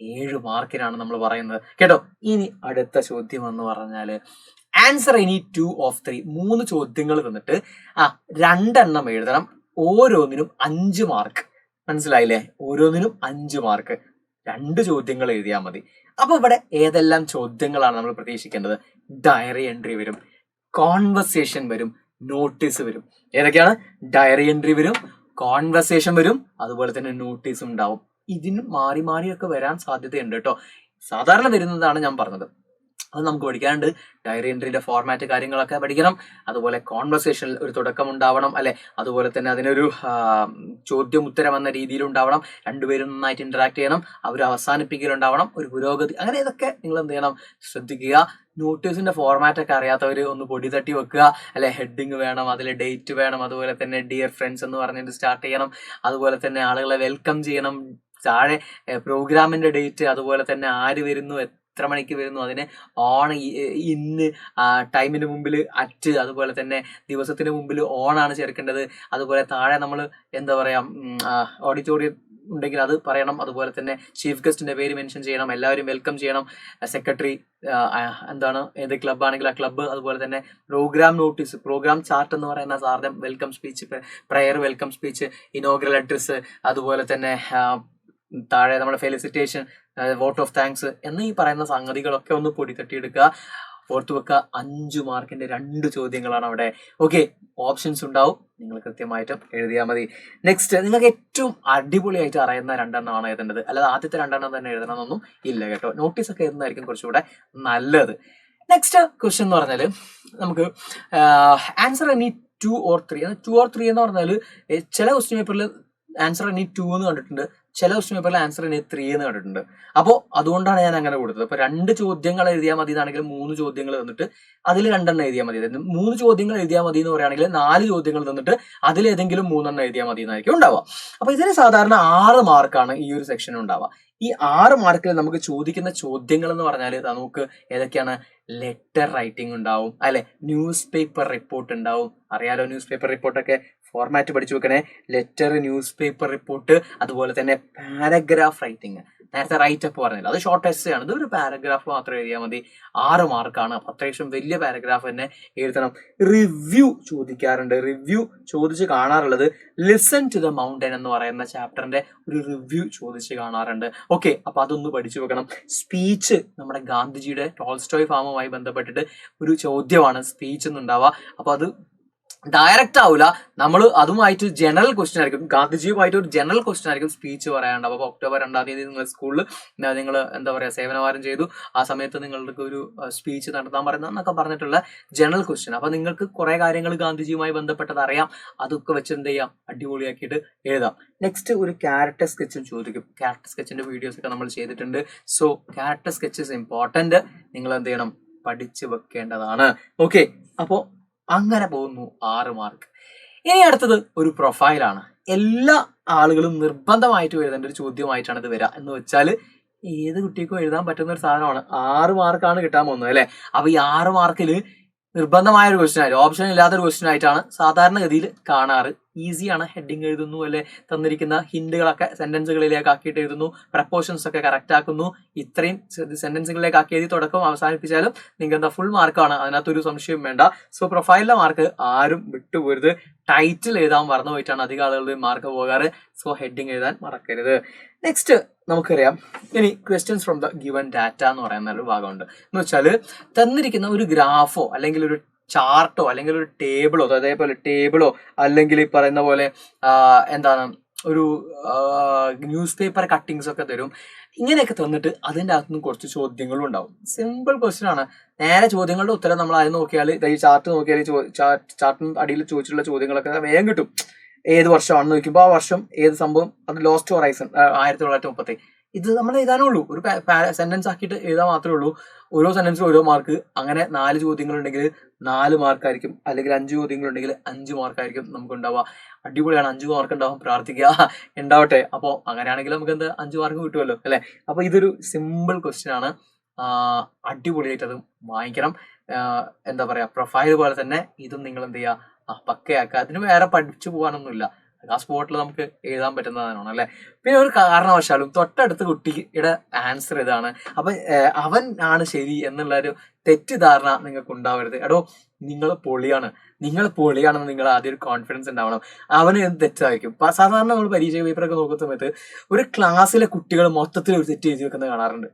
7 മാർക്കിനാണ് നമ്മൾ പറയുന്നത് കേട്ടോ. ഇനി അടുത്ത ചോദ്യം എന്ന് പറഞ്ഞാല് ആൻസർ എനി 2 of 3. 3 ചോദ്യങ്ങൾ തന്നിട്ട് 2 എഴുതണം. ഓരോന്നിനും 5 മാർക്ക്. മനസ്സിലായില്ലേ? ഓരോന്നിനും 5 മാർക്ക്. 2 ചോദ്യങ്ങൾ എഴുതിയാൽ മതി. അപ്പൊ ഇവിടെ ഏതെല്ലാം ചോദ്യങ്ങളാണ് നമ്മൾ പ്രതീക്ഷിക്കേണ്ടത്? ഡയറി എൻട്രി വരും, കോൺവെർസേഷൻ വരും, നോട്ടീസ് വരും. ഏതൊക്കെയാണ്? ഡയറി എൻട്രി വരും, കോൺവെർസേഷൻ വരും, അതുപോലെ തന്നെ നോട്ടീസ് ഉണ്ടാവും. ഇതിന് മാറിയൊക്കെ വരാൻ സാധ്യതയുണ്ട് കേട്ടോ. സാധാരണ വരുന്നതാണ് ഞാൻ പറഞ്ഞത്. അത് നമുക്ക് പഠിക്കാനുണ്ട്. ഡയറി എൻട്രിയുടെ ഫോർമാറ്റ് കാര്യങ്ങളൊക്കെ പഠിക്കണം. അതുപോലെ കോൺവെർസേഷനിൽ ഒരു തുടക്കം ഉണ്ടാവണം അല്ലെ. അതുപോലെ തന്നെ അതിനൊരു ചോദ്യം ഉത്തരം എന്ന രീതിയിൽ ഉണ്ടാവണം. രണ്ടുപേരും നന്നായിട്ട് ഇന്ററാക്ട് ചെയ്യണം. അവർ അവസാനിപ്പിക്കലുണ്ടാവണം. ഒരു പുരോഗതി. അങ്ങനെ ഇതൊക്കെ നിങ്ങൾ എന്ത് ചെയ്യണം? ശ്രദ്ധിക്കുക. നോട്ടീസിന്റെ ഫോർമാറ്റ് ഒക്കെ അറിയാത്തവർ ഒന്ന് പൊടി തട്ടി വെക്കുക അല്ലെ. ഹെഡിങ് വേണം, അതിൽ ഡേറ്റ് വേണം, അതുപോലെ തന്നെ ഡിയർ ഫ്രണ്ട്സ് എന്ന് പറഞ്ഞിട്ട് സ്റ്റാർട്ട് ചെയ്യണം. അതുപോലെ തന്നെ ആളുകളെ വെൽക്കം ചെയ്യണം. താഴെ പ്രോഗ്രാമിന്റെ ഡേറ്റ്, അതുപോലെ തന്നെ ആര് വരുന്നു, എത്ര മണിക്ക് വരുന്നു, അതിനെ ഓൺ, ഇന്ന്, ടൈമിന് മുമ്പിൽ അറ്റ്, അതുപോലെ തന്നെ ദിവസത്തിന് മുമ്പിൽ ഓണാണ് ചേർക്കേണ്ടത്. അതുപോലെ താഴെ നമ്മൾ എന്താ പറയാ, ഓഡിറ്റോറിയം ഉണ്ടെങ്കിൽ അത് പറയണം. അതുപോലെ തന്നെ ചീഫ് ഗസ്റ്റിന്റെ പേര് മെൻഷൻ ചെയ്യണം. എല്ലാവരും വെൽക്കം ചെയ്യണം. സെക്രട്ടറി എന്താണ്, ഏത് ക്ലബ് ആണെങ്കിൽ ആ ക്ലബ്ബ്. അതുപോലെ തന്നെ പ്രോഗ്രാം നോട്ടീസ്, പ്രോഗ്രാം ചാർട്ട് എന്ന് പറയുന്ന സാറിന്റെ welcome speech, prayer welcome speech, inaugural address, അതുപോലെ തന്നെ താഴെ നമ്മുടെ ഫെലിസിറ്റേഷൻ, വോട്ട് ഓഫ് താങ്ക്സ് എന്നീ പറയുന്ന സംഗതികളൊക്കെ ഒന്ന് പൊടി തട്ടിയെടുക്കുക. ഓർത്തു വെക്കുക. 5 മാർക്കിന്റെ 2 ചോദ്യങ്ങളാണ് അവിടെ. ഓക്കെ, ഓപ്ഷൻസ് ഉണ്ടാവും, നിങ്ങൾ കൃത്യമായിട്ടും എഴുതിയാൽ മതി. നെക്സ്റ്റ്, നിങ്ങൾക്ക് ഏറ്റവും അടിപൊളിയായിട്ട് അറിയുന്ന 2 എഴുതേണ്ടത്. അല്ലാതെ ആദ്യത്തെ 2 തന്നെ എഴുതണമെന്നൊന്നും ഇല്ല കേട്ടോ. നോട്ടീസ് ഒക്കെ എഴുതുന്നതായിരിക്കും കുറച്ചുകൂടെ നല്ലത്. നെക്സ്റ്റ് ക്വസ്റ്റ്യൻ എന്ന് പറഞ്ഞാൽ നമുക്ക് ആൻസർ എനി 2 or 3. 2 or 3 എന്ന് പറഞ്ഞാൽ ചില ക്വസ്റ്റ്യൻ പേപ്പറിൽ ആൻസർ എനി 2 എന്ന് കണ്ടിട്ടുണ്ട്, ചില ക്വസ്റ്റ്യൻ പേപ്പറിൽ ആൻസർ എനി 3 എന്ന് കണ്ടിട്ടുണ്ട്. അപ്പോൾ അതുകൊണ്ടാണ് ഞാൻ അങ്ങനെ കൊടുത്തത്. അപ്പൊ 2 ചോദ്യങ്ങൾ എഴുതിയാൽ മതി എന്നാണെങ്കിൽ 3 ചോദ്യങ്ങൾ തന്നിട്ട് അതിൽ 2 എഴുതിയാൽ മതി. 3 ചോദ്യങ്ങൾ എഴുതിയാൽ മതി എന്ന് പറയുകയാണെങ്കിൽ 4 ചോദ്യങ്ങൾ തന്നിട്ട് അതിലേതെങ്കിലും 3 എഴുതിയാൽ മതി എന്നായിരിക്കും ഉണ്ടാവുക. അപ്പൊ ഇതിന് സാധാരണ 6 മാർക്കാണ് ഈ ഒരു സെക്ഷൻ ഉണ്ടാവുക. ഈ 6 മാർക്കിൽ നമുക്ക് ചോദിക്കുന്ന ചോദ്യങ്ങൾ എന്ന് പറഞ്ഞാൽ നമുക്ക് ഏതൊക്കെയാണ്? ലെറ്റർ റൈറ്റിംഗ് ഉണ്ടാവും അല്ലെ, ന്യൂസ് പേപ്പർ റിപ്പോർട്ട് ഉണ്ടാവും. അറിയാലോ, ന്യൂസ് പേപ്പർ റിപ്പോർട്ടൊക്കെ ഫോർമാറ്റ് പഠിച്ചു വെക്കണേ. ലെറ്റർ, ന്യൂസ് പേപ്പർ റിപ്പോർട്ട്, അതുപോലെ തന്നെ പാരഗ്രാഫ് റൈറ്റിംഗ്. നേരത്തെ റൈറ്റപ്പ് പറഞ്ഞില്ല, അത് ഷോർട്ട് എസ്സേ ആണ്. ഇത് ഒരു പാരഗ്രാഫ് മാത്രം എഴുതിയാൽ മതി. 6 മാർക്കാണ്. അത്യാവശ്യം വലിയ പാരഗ്രാഫ് തന്നെ എഴുതണം. റിവ്യൂ ചോദിക്കാറുണ്ട്. റിവ്യൂ ചോദിച്ച് കാണാറുള്ളത് ലിസൺ ടു ദ മൗണ്ടൻ എന്ന് പറയുന്ന ചാപ്റ്ററിന്റെ ഒരു റിവ്യൂ ചോദിച്ച് കാണാറുണ്ട്. ഓക്കെ, അപ്പൊ അതൊന്ന് പഠിച്ചു വെക്കണം. സ്പീച്ച്, നമ്മുടെ ഗാന്ധിജിയുടെ ടോൾസ്റ്റോയ് ഫാമുമായി ബന്ധപ്പെട്ടിട്ട് ഒരു ചോദ്യമാണ് സ്പീച്ച് എന്നുണ്ടാവുക. അപ്പൊ അത് ഡയറക്റ്റ് ആവില്ല, നമ്മൾ അതുമായിട്ട് ജനറൽ ക്വസ്റ്റ്യൻ ആയിരിക്കും. ഗാന്ധിജിയുമായിട്ട് ഒരു ജനറൽ ക്വസ്റ്റ്യൻ ആയിരിക്കും സ്പീച്ച് പറയാനുണ്ടാവും. അപ്പോൾ October 2 നിങ്ങൾ സ്കൂളിൽ നിങ്ങൾ എന്താ പറയുക സേവനവാരം ചെയ്തു, ആ സമയത്ത് നിങ്ങൾക്ക് ഒരു സ്പീച്ച് നടത്താൻ പറയുന്ന എന്നൊക്കെ പറഞ്ഞിട്ടുള്ള ജനറൽ ക്വസ്റ്റ്യൻ. അപ്പൊ നിങ്ങൾക്ക് കുറെ കാര്യങ്ങൾ ഗാന്ധിജിയുമായി ബന്ധപ്പെട്ടത് അറിയാം. അതൊക്കെ വെച്ച് എന്ത് ചെയ്യാം? അടിപൊളിയാക്കിയിട്ട് എഴുതാം. നെക്സ്റ്റ്, ഒരു ക്യാരക്ടർ സ്കെച്ചും ചോദിക്കും. ക്യാരക്ടർ സ്കെച്ചിന്റെ വീഡിയോസ് ഒക്കെ നമ്മൾ ചെയ്തിട്ടുണ്ട്. So character sketch is important. നിങ്ങൾ എന്ത് ചെയ്യണം? പഠിച്ചു വെക്കേണ്ടതാണ്. ഓക്കെ, അപ്പോ അങ്ങനെ പോകുന്നു 6 മാർക്ക്. ഇനി അടുത്തത് ഒരു പ്രൊഫൈലാണ്. എല്ലാ ആളുകളും നിർബന്ധമായിട്ട് എഴുതേണ്ട ഒരു ചോദ്യമായിട്ടാണ് ഇത് വരിക. എന്ന് വെച്ചാൽ ഏത് കുട്ടിക്കും എഴുതാൻ പറ്റുന്ന ഒരു സാധനമാണ്. 6 മാർക്കാണ് കിട്ടാൻ പോകുന്നത് അല്ലെ. അപ്പൊ ഈ 6 മാർക്കിൽ നിർബന്ധമായ ഒരു ക്വസ്റ്റ്യൻ ആയിട്ട്, ഓപ്ഷൻ ഇല്ലാത്തൊരു ക്വസ്റ്റ്യൻ ആയിട്ടാണ് സാധാരണഗതിയിൽ കാണാറ്. ഈസിയാണ്. ഹെഡിങ് എഴുതുന്നു അല്ലെ, തന്നിരിക്കുന്ന ഹിന്റുകളൊക്കെ സെന്റൻസുകളിലേക്ക് ആക്കിയിട്ട് എഴുതുന്നു, പ്രപ്പോർഷൻസ് ഒക്കെ കറക്റ്റ് ആക്കുന്നു. ഇത്രയും സെന്റൻസുകളിലേക്ക് ആക്കി എഴുതി തുടക്കം അവസാനിപ്പിച്ചാലും നിങ്ങൾക്ക് എന്താ ഫുൾ മാർക്കാണ്. അതിനകത്തൊരു സംശയം വേണ്ട. സോ പ്രൊഫൈലിലെ മാർക്ക് ആരും വിട്ടുപോരുത്. ടൈറ്റിൽ എഴുതാൻ മറന്നു പോയിട്ടാണ് അധികം ആളുകളുടെ മാർക്ക് പോകാറ്. സോ ഹെഡിങ് എഴുതാൻ മറക്കരുത്. നെക്സ്റ്റ് നമുക്കറിയാം, ഇനി questions from the given data എന്ന് പറയുന്ന ഒരു ഭാഗമുണ്ട്. എന്ന് വെച്ചാൽ തന്നിരിക്കുന്ന ഒരു ഗ്രാഫോ അല്ലെങ്കിൽ ഒരു ചാർട്ടോ അല്ലെങ്കിൽ ഒരു ടേബിളോ, അതേപോലെ ടേബിളോ അല്ലെങ്കിൽ ഈ പറയുന്ന പോലെ എന്താണ് ഒരു ന്യൂസ് പേപ്പർ കട്ടിങ്സ് ഒക്കെ തരും. ഇങ്ങനെയൊക്കെ തന്നിട്ട് അതിൻ്റെ അകത്തുനിന്ന് കുറച്ച് ചോദ്യങ്ങളും ഉണ്ടാവും. സിമ്പിൾ ക്വസ്റ്റ്യൻ ആണ്. നേരെ ചോദ്യങ്ങളുടെ ഉത്തരം നമ്മൾ അത് നോക്കിയാൽ, ഈ ചാർട്ട് നോക്കിയാൽ ചാർട്ടിന് അടിയിൽ ചോദിച്ചിട്ടുള്ള ചോദ്യങ്ങളൊക്കെ വേഗം കിട്ടും. ഏത് വർഷമാണെന്ന് നോക്കുമ്പോൾ ആ വർഷം ഏത് സംഭവം, അത് ലോസ്റ്റ് ഹൊറൈസൺ 1930. ഇത് നമ്മൾ എഴുതാനുള്ളൂ, ഒരു സെന്റൻസ് ആക്കിയിട്ട് എഴുതാൻ മാത്രമേ ഉള്ളൂ. ഓരോ സെന്റൻസിലും ഓരോ മാർക്ക്. അങ്ങനെ 4 ചോദ്യങ്ങളുണ്ടെങ്കിൽ 4 മാർക്കായിരിക്കും, അല്ലെങ്കിൽ 5 ചോദ്യങ്ങളുണ്ടെങ്കിൽ 5 മാർക്കായിരിക്കും നമുക്ക് ഉണ്ടാവുക. അടിപൊളിയാണ്. 5 മാർക്ക് ഉണ്ടാവും, പ്രാർത്ഥിക്കുക ഉണ്ടാവട്ടെ. അപ്പോൾ അങ്ങനെയാണെങ്കിൽ നമുക്ക് എന്താ 5 മാർക്ക് കിട്ടുമല്ലോ അല്ലെ. അപ്പൊ ഇതൊരു സിമ്പിൾ ക്വസ്റ്റ്യൻ ആണ്. അടിപൊളിയായിട്ട് അത് വാങ്ങിക്കണം. എന്താ പറയാ, പ്രൊഫൈൽ പോലെ തന്നെ ഇതും നിങ്ങൾ എന്ത് ചെയ്യുക, പക്കയാക്കുക. അതിന് വേറെ പഠിച്ചു പോകാനൊന്നുമില്ല, ആ സ്പോട്ടിൽ നമുക്ക് എഴുതാൻ പറ്റുന്നതാണ് അല്ലെ. പിന്നെ ഒരു കാരണവശാലും തൊട്ടടുത്ത കുട്ടിയുടെ ആൻസർ ഇതാണ്, അപ്പൊ അവൻ ആണ് ശരി എന്നുള്ള ഒരു തെറ്റിദ്ധാരണ നിങ്ങൾക്ക് ഉണ്ടാവരുത്. എടോ, നിങ്ങൾ പൊളിയാണെന്ന് നിങ്ങൾ ആദ്യം ഒരു കോൺഫിഡൻസ് ഉണ്ടാവണം. അവന് എന്ത് തെറ്റായിരിക്കും. സാധാരണ നമ്മൾ പരീക്ഷ പേപ്പറൊക്കെ നോക്കുന്ന സമയത്ത് ഒരു ക്ലാസ്സിലെ കുട്ടികൾ മൊത്തത്തിൽ ഒരു തെറ്റ് എഴുതി വെക്കുന്നത് കാണാറുണ്ട്.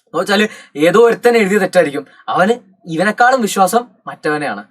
എന്ന് വെച്ചാൽ ഏതോ ഒരുത്തന്നെ എഴുതിയ തെറ്റായിരിക്കും, അവന് ഇവനെക്കാളും വിശ്വാസം മറ്റവനെയാണ്,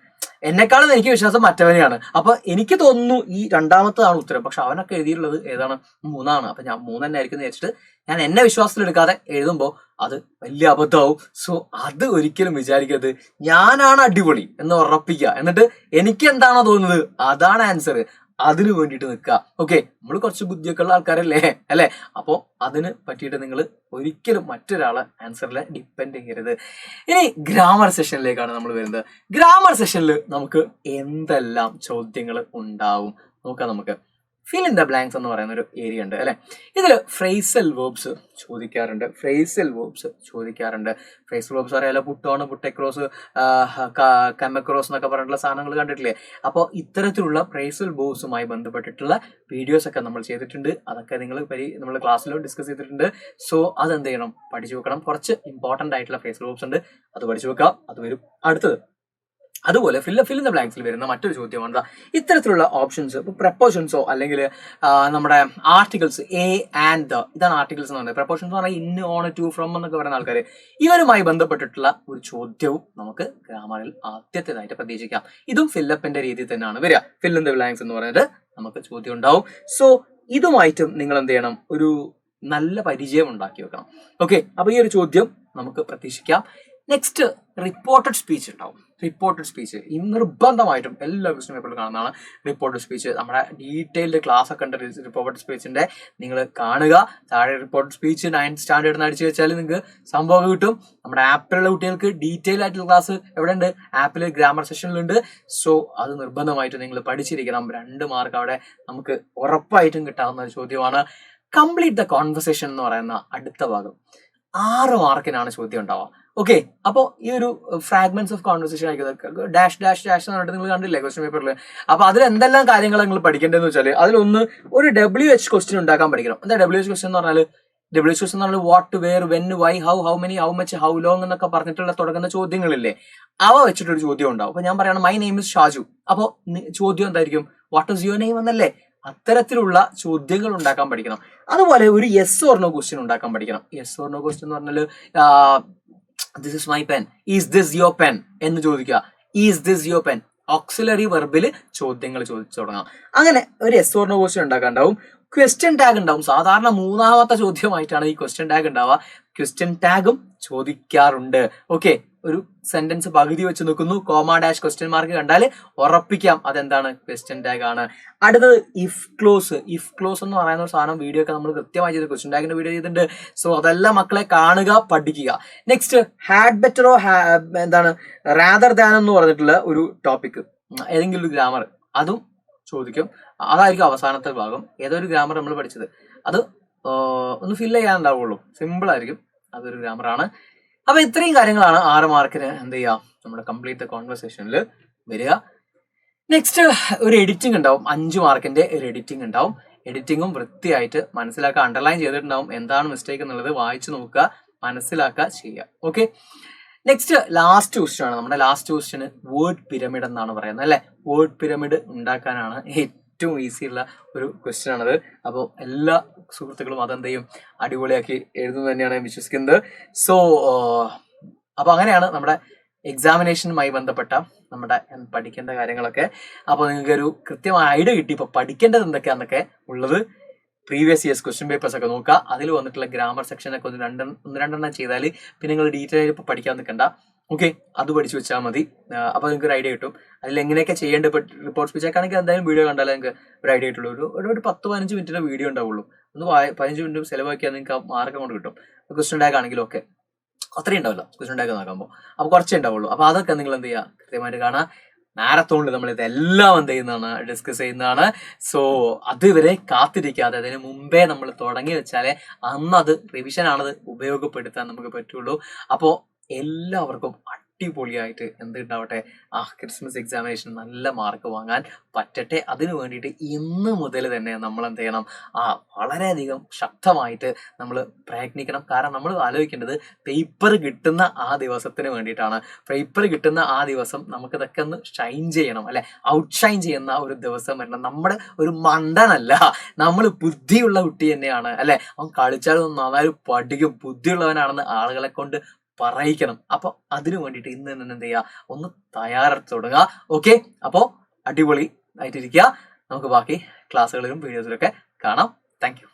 എന്നെക്കാളും എനിക്ക് വിശ്വാസം മറ്റവനെയാണ്. അപ്പൊ എനിക്ക് തോന്നുന്നു ഈ രണ്ടാമത്തതാണ് ഉത്തരം, പക്ഷെ അവനൊക്കെ എഴുതിയിട്ടുള്ളത് ഏതാണ്, 3ആണ്. അപ്പൊ ഞാൻ 3 തന്നെ ആയിരിക്കും എന്ന് വെച്ചിട്ട് ഞാൻ എന്നെ വിശ്വാസത്തിലെടുക്കാതെ എഴുതുമ്പോൾ അത് വലിയ അബദ്ധമാവും. സോ അത് ഒരിക്കലും വിചാരിക്കരുത്. ഞാനാണ് അടിപൊളി എന്ന് ഉറപ്പിക്കുക, എന്നിട്ട് എനിക്ക് എന്താണോ തോന്നുന്നത് അതാണ് ആൻസർ, അതിന് വേണ്ടിയിട്ട് നിൽക്കുക. ഓക്കെ, നമ്മൾ കുറച്ച് ബുദ്ധിയൊക്കെ ഉള്ള ആൾക്കാരല്ലേ അല്ലെ. അപ്പോൾ അതിന് പറ്റിയിട്ട് നിങ്ങൾ ഒരിക്കലും മറ്റൊരാളെ ആൻസറിൽ ഡിപ്പെൻഡ് ചെയ്യരുത്. ഇനി ഗ്രാമർ സെഷനിലേക്കാണ് നമ്മൾ വരുന്നത്. ഗ്രാമർ സെഷനിൽ നമുക്ക് എന്തെല്ലാം ചോദ്യങ്ങൾ ഉണ്ടാവും നോക്കാം. നമുക്ക് ഫിൽ ഇൻ ദ ബ്ലാങ്ക്സ് എന്ന് പറയുന്ന ഒരു ഏരിയ ഉണ്ട് അല്ലെ. ഇതിൽ ഫ്രേസൽ വേർബ്സ് ചോദിക്കാറുണ്ട്. ഫ്രേസൽ വേർബ്സ് അറിയാലോ, പുട്ടോണ്, പുട്ടെക്രോസ്, കമ്മക്രോസ് എന്നൊക്കെ പറഞ്ഞിട്ടുള്ള സാധനങ്ങൾ കണ്ടിട്ടില്ലേ. അപ്പോൾ ഇത്തരത്തിലുള്ള ഫ്രേസൽ വേർബ്സുമായി ബന്ധപ്പെട്ടിട്ടുള്ള വീഡിയോസ് ഒക്കെ നമ്മൾ ചെയ്തിട്ടുണ്ട്. അതൊക്കെ നമ്മൾ ക്ലാസ്സിലും ഡിസ്കസ് ചെയ്തിട്ടുണ്ട്. സോ അതെന്ത് ചെയ്യണം, പഠിച്ചു വെക്കണം. കുറച്ച് ഇമ്പോർട്ടന്റ് ആയിട്ടുള്ള ഫ്രേസൽ വേർബ്സ് ഉണ്ട്, അത് പഠിച്ചു വെക്കാം. അത് വരും അടുത്തത്. അതുപോലെ ഫിൽ ഇൻ ദ ബ്ലാങ്ക്സിൽ വരുന്ന മറ്റൊരു ചോദ്യമാണ് ഇത്തരത്തിലുള്ള ഓപ്ഷൻസ്. ഇപ്പോൾ പ്രപ്പോഷൻസോ അല്ലെങ്കിൽ നമ്മുടെ ആർട്ടിക്കിൾസ് എ ആൻഡ് ദ, ഇതാണ് ആർട്ടിക്കിൾസ് എന്ന് പറയുന്നത്. പ്രപ്പോഷൻസ് എന്ന് പറഞ്ഞാൽ ഇൻ, ഓൺ, ടു, ഫ്രം എന്നൊക്കെ പറയുന്ന ആൾക്കാർ, ഇവരുമായി ബന്ധപ്പെട്ടിട്ടുള്ള ഒരു ചോദ്യവും നമുക്ക് ഗ്രാമറിൽ ആദ്യത്തേതായിട്ട് പ്രതീക്ഷിക്കാം. ഇതും ഫില്ലപ്പിന്റെ രീതിയിൽ തന്നെയാണ് വരിക. ഫിൽ ഇൻ ദ ബ്ലാങ്ക്സ് എന്ന് പറഞ്ഞിട്ട് നമുക്ക് ചോദ്യം ഉണ്ടാവും. സോ ഇതുമായിട്ടും നിങ്ങൾ എന്ത് ചെയ്യണം, ഒരു നല്ല പരിചയം ഉണ്ടാക്കി വെക്കണം. ഓക്കെ, അപ്പൊ ഈ ഒരു ചോദ്യം നമുക്ക് പ്രതീക്ഷിക്കാം. നെക്സ്റ്റ് റിപ്പോർട്ടഡ് സ്പീച്ച് ഉണ്ടാവും. റിപ്പോർട്ടഡ് സ്പീച്ച് നിർബന്ധമായിട്ടും എല്ലാ ക്വസ്റ്റ്യൻ പേപ്പറിലും കാണുന്നതാണ്. റിപ്പോർട്ടഡ് സ്പീച്ച് നമ്മുടെ ഡീറ്റെയിൽഡ് ക്ലാസ് ഒക്കെ ഉണ്ട് റിപ്പോർട്ടഡ് സ്പീച്ചിന്റെ, നിങ്ങൾ കാണുക. താഴെ റിപ്പോർട്ടഡ് സ്പീച്ച് 9th സ്റ്റാൻഡേർഡ് അടിച്ചു വെച്ചാൽ നിങ്ങൾക്ക് സംഭവം കിട്ടും. നമ്മുടെ ആപ്പിലുള്ള കുട്ടികൾക്ക് ഡീറ്റെയിൽ ആയിട്ടുള്ള ക്ലാസ് എവിടെ ഉണ്ട്, ആപ്പിൽ ഗ്രാമർ സെഷനിലുണ്ട്. സോ അത് നിർബന്ധമായിട്ടും നിങ്ങൾ പഠിച്ചിരിക്കണം. 2 മാർക്ക് അവിടെ നമുക്ക് ഉറപ്പായിട്ടും കിട്ടാവുന്ന ഒരു ചോദ്യമാണ്. കംപ്ലീറ്റ് ദ കോൺവെർസേഷൻ എന്ന് പറയുന്ന അടുത്ത ഭാഗം 6 മാർക്കിനാണ് ചോദ്യം ഉണ്ടാവുക. ഓക്കെ, അപ്പോൾ ഈ ഒരു ഫ്രാഗ്മെന്റ്സ് ഓഫ് കോൺവെർസേഷൻ ആയിരിക്കും ഡാഷ് ഡാഷ് ഡാഷ് എന്ന് പറഞ്ഞിട്ട് നിങ്ങൾ കണ്ടില്ലേ ക്വസ്റ്റ്യൻ പേപ്പറിൽ. അപ്പൊ അതിൽ എന്തെല്ലാം കാര്യങ്ങൾ നിങ്ങൾ പഠിക്കേണ്ടതെന്ന് വെച്ചാൽ അതിലൊന്ന് ഒരു WH ക്വസ്റ്റ്യൻ ഉണ്ടാക്കാൻ പഠിക്കണം. എന്താ WH ക്വസ്റ്റ്യൻ എന്ന് പറഞ്ഞാൽ what, where, when, why, how many, how much, how long എന്നൊക്കെ പറഞ്ഞിട്ടുള്ള തുടങ്ങുന്ന ചോദ്യങ്ങളില്ലേ, അവ വെച്ചിട്ടൊരു ചോദ്യം ഉണ്ടാവും. അപ്പൊ ഞാൻ പറയണം മൈ നെയിം ഇസ് ഷാജു. അപ്പോൾ ചോദ്യം എന്തായിരിക്കും, വാട്ട് ഇസ് യുവർ നെയിം എന്നല്ലേ. അത്തരത്തിലുള്ള ചോദ്യങ്ങൾ ഉണ്ടാക്കാൻ പഠിക്കണം. അതുപോലെ ഒരു യെസ് ഓർ നോ ക്വസ്റ്റ്യൻ ഉണ്ടാക്കാൻ പഠിക്കണം. യെസ് ഓർ നോ ക്വസ്റ്റ്യൻ എന്ന് പറഞ്ഞാൽ this is my pen, is this your pen എന്ന് ചോദിക്കുക. Is this your pen auxiliary വെർബിൽ ചോദ്യങ്ങൾ ചോദിച്ചു തുടങ്ങാം. അങ്ങനെ ഒരു യെസ് ഓർ നോ ക്വസ്റ്റ്യൻ ഉണ്ടാക്കാനുണ്ടാവും. ക്വസ്റ്റ്യൻ ടാഗ് ഉണ്ടാവും. സാധാരണ 3ാമത്തെ ചോദ്യമായിട്ടാണ് ഈ ക്വസ്റ്റ്യൻ ടാഗ് ഉണ്ടാവുക. ക്വസ്റ്റ്യൻ ടാഗും ചോദിക്കാറുണ്ട്. ഓക്കെ, ഒരു സെന്റൻസ് പകുതി വെച്ച് നിൽക്കുന്നു, കോമ ഡാഷ് ക്വസ്റ്റ്യൻ മാർക്ക് കണ്ടാൽ ഉറപ്പിക്കാം അതെന്താണ്, ക്വസ്റ്റ്യൻ ടാഗ് ആണ്. അടുത്തത് ഇഫ് ക്ലോസ് എന്ന് പറയുന്ന ഒരു സാധനം വീഡിയോ ഒക്കെ നമ്മൾ കൃത്യമായി ചെയ്ത് ക്വസ്റ്റ്യൻ ടാഗിന്റെ വീഡിയോ ചെയ്തിട്ടുണ്ട്. സോ അതെല്ലാം മക്കളെ കാണുക, പഠിക്കുക. നെക്സ്റ്റ് ഹാഡ് ബെറ്ററോ എന്താണ് റാദർ ദാൻ എന്ന് പറഞ്ഞിട്ടുള്ള ഒരു ടോപ്പിക്, ഏതെങ്കിലും ഒരു ഗ്രാമർ, അതും ചോദിക്കും. അതായിരിക്കും അവസാനത്തെ ഭാഗം. ഏതൊരു ഗ്രാമർ നമ്മൾ പഠിച്ചത് അത് ഒന്ന് ഫില്ല് ചെയ്യാനുണ്ടാവുള്ളൂ. സിമ്പിൾ ആയിരിക്കും, അതൊരു ഗ്രാമറാണ്. അപ്പൊ ഇത്രയും കാര്യങ്ങളാണ് 6 മാർക്കിന് എന്ത് ചെയ്യുക, നമ്മുടെ കംപ്ലീറ്റ് കോൺവെർസേഷനിൽ വരിക. നെക്സ്റ്റ് ഒരു എഡിറ്റിംഗ് ഉണ്ടാവും. 5 മാർക്കിന്റെ ഒരു എഡിറ്റിംഗ് ഉണ്ടാവും. എഡിറ്റിംഗും വൃത്തിയായിട്ട് മനസ്സിലാക്കുക, അണ്ടർലൈൻ ചെയ്തിട്ടുണ്ടാവും. എന്താണ് മിസ്റ്റേക്ക് എന്നുള്ളത് വായിച്ചു നോക്കുക, മനസ്സിലാക്കുക, ചെയ്യുക. ഓക്കെ, നെക്സ്റ്റ് ലാസ്റ്റ് ക്വസ്റ്റ്യൻ ആണ്. നമ്മുടെ ലാസ്റ്റ് ക്വസ്റ്റ്യന് വേർഡ് പിരമിഡ് എന്നാണ് പറയുന്നത് അല്ലെ. വേർഡ് പിരമിഡ് ഉണ്ടാക്കാനാണ് ഏറ്റവും ഈസി ഉള്ള ഒരു ക്വസ്റ്റ്യൻ ആണത്. അപ്പോൾ എല്ലാ സുഹൃത്തുക്കളും അതെന്ത് ചെയ്യും, അടിപൊളിയാക്കി എഴുതുന്നത് തന്നെയാണ് ഞാൻ വിശ്വസിക്കുന്നത്. സോ അപ്പൊ അങ്ങനെയാണ് നമ്മുടെ എക്സാമിനേഷനുമായി ബന്ധപ്പെട്ട നമ്മുടെ പഠിക്കേണ്ട കാര്യങ്ങളൊക്കെ. അപ്പോൾ നിങ്ങൾക്ക് ഒരു കൃത്യമായ ഐഡിയ കിട്ടി ഇപ്പൊ പഠിക്കേണ്ടത് എന്തൊക്കെയാന്നൊക്കെ ഉള്ളത്. പ്രീവിയസ് ഇയേഴ്സ് ക്വസ്റ്റ്യൻ പേപ്പേഴ്സ് ഒക്കെ നോക്കുക. അതിൽ വന്നിട്ടുള്ള ഗ്രാമർ സെക്ഷനൊക്കെ ഒന്ന് രണ്ടെണ്ണം ചെയ്താൽ പിന്നെ നിങ്ങൾ ഡീറ്റെയിൽ ആയിട്ട് പഠിക്കാൻ നിൽക്കണ്ട. ഓക്കെ, അത് പഠിച്ചു വെച്ചാൽ മതി. അപ്പോൾ നിങ്ങൾക്ക് ഒരു ഐഡിയ കിട്ടും. അതിൽ എങ്ങനെയൊക്കെ ചെയ്യേണ്ടത്. ഇപ്പോൾ റിപ്പോർട്ട് സ്പീച്ച് ഒക്കെ ആണെങ്കിൽ എന്തായാലും വീഡിയോ കണ്ടാലേ നിങ്ങൾക്ക് ഒരു ഐഡിയ കിട്ടുള്ളൂ. ഒരു 10-15 മിനിറ്റിൻ്റെ വീഡിയോ ഉണ്ടാവുള്ളൂ. 15 മിനിറ്റ് ചിലവാക്കിയാൽ നിങ്ങൾക്ക് ആ മാർക്കം കൊണ്ട് കിട്ടും. ക്വസ്റ്റ്യൻ ടാഗ് ആണെങ്കിലും ഒക്കെ അത്രയും ഉണ്ടാവില്ല ക്വസ്റ്റ്യൻ ടാഗ് നോക്കുമ്പോൾ. അപ്പോൾ കുറച്ചേ ഉണ്ടാവുള്ളൂ. അപ്പോൾ അതൊക്കെ നിങ്ങൾ എന്ത് ചെയ്യുക, കൃത്യമായിട്ട് കാണാം. മാരത്തോണിൽ നമ്മൾ ഇതെല്ലാം എന്ത് ചെയ്യുന്നതാണ്, ഡിസ്കസ് ചെയ്യുന്നതാണ്. സോ അതുവരെ കാത്തിരിക്കാതെ അതിന് മുമ്പേ നമ്മൾ തുടങ്ങി വെച്ചാലേ അന്നത് റിവിഷനാണത് ഉപയോഗപ്പെടുത്താൻ നമുക്ക് പറ്റുള്ളൂ. അപ്പോൾ എല്ലാവർക്കും അടിപൊളിയായിട്ട് എന്തുണ്ടാവട്ടെ, ക്രിസ്മസ് എക്സാമിനേഷൻ നല്ല മാർക്ക് വാങ്ങാൻ പറ്റട്ടെ. അതിനു വേണ്ടിയിട്ട് ഇന്ന് മുതൽ തന്നെ നമ്മൾ എന്ത് ചെയ്യണം, വളരെയധികം ശക്തമായിട്ട് നമ്മൾ പ്രയത്നിക്കണം. കാരണം നമ്മൾ ആലോചിക്കേണ്ടത് പേപ്പർ കിട്ടുന്ന ആ ദിവസത്തിന് വേണ്ടിയിട്ടാണ്. പേപ്പർ കിട്ടുന്ന ആ ദിവസം നമുക്കിതൊക്കെ ഒന്ന് ഷൈൻ ചെയ്യണം, അല്ലെ, ഔട്ട് ഷൈൻ ചെയ്യുന്ന ഒരു ദിവസം വരണം. നമ്മുടെ ഒരു മണ്ടനല്ല, നമ്മൾ ബുദ്ധിയുള്ള കുട്ടി തന്നെയാണ്, അല്ലെ. അവൻ കളിച്ചാലും നന്നായി പഠിക്കും, ബുദ്ധിയുള്ളവനാണെന്ന് ആളുകളെ കൊണ്ട് പറയിക്കണം. അപ്പൊ അതിനു വേണ്ടിയിട്ട് ഇന്ന് തന്നെ എന്ത് ചെയ്യുക, ഒന്ന് തയ്യാറെടുത്ത് തുടങ്ങുക. ഓക്കെ, അപ്പോൾ അടിപൊളി ആയിട്ടിരിക്കുക. നമുക്ക് ബാക്കി ക്ലാസ്സുകളിലും വീഡിയോസിലൊക്കെ കാണാം. Thank you.